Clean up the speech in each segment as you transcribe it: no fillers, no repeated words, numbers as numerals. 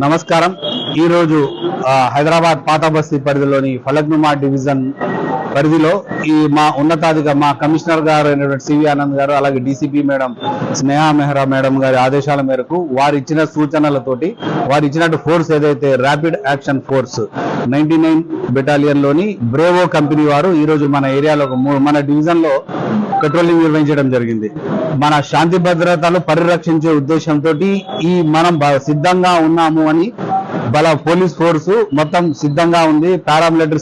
నమస్కారం. ఈరోజు హైదరాబాద్ పాత బస్తీ పరిధిలోని ఫలక్నుమా డివిజన్ పరిధిలో మా మా కమిషనర్ గారు అయినటువంటి సివి ఆనంద్ గారు, అలాగే డీసీపీ మేడం స్నేహ మెహ్రా మేడం గారి ఆదేశాల మేరకు వారు ఇచ్చిన సూచనలతోటి వారు ఇచ్చినట్టు ఫోర్స్ ఏదైతే ర్యాపిడ్ యాక్షన్ ఫోర్స్ 99 బెటాలియన్ లోని బ్రేవో కంపెనీ వారు ఈరోజు మన ఏరియాలో మన డివిజన్ లో పెట్రోలింగ్ నిర్వహించడం జరిగింది. మన శాంతి భద్రతలు పరిరక్షించే ఉద్దేశంతో మనం సిద్ధంగా ఉన్నాము అని పోలీస్ ఫోర్సు మొత్తం సిద్ధంగా ఉంది. పారామిలిటరీ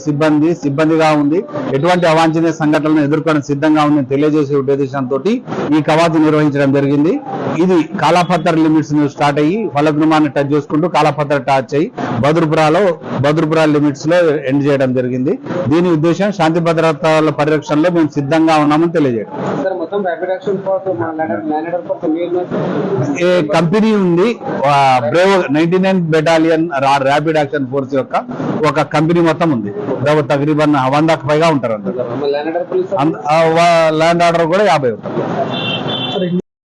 సిబ్బందిగా ఉంది. ఎటువంటి అవాంఛనీయ సంఘటనలను ఎదుర్కొని సిద్ధంగా ఉందని తెలియజేసే ఉద్దేశంతో ఈ కవాతు నిర్వహించడం జరిగింది. ఇది కాలాపత్తర్ లిమిట్స్ స్టార్ట్ అయ్యి ఫలక్నుమాని టచ్ చేసుకుంటూ కాలాపత్తర్ టచ్ అయ్యి బదుర్పురా లిమిట్స్ లో ఎండ్ చేయడం జరిగింది. దీని ఉద్దేశం శాంతి భద్రతల పరిరక్షణలో మేము సిద్ధంగా ఉన్నామని తెలియజేయడం. కంపెనీ ఉంది, Brave 99 battalion rapid action force యొక్క ఒక కంపెనీ మొత్తం ఉంది. తగ్రీబన్ 100కు పైగా ఉంటారు. ల్యాండ్ ఆర్డర్ కూడా 50 ఉంటారు.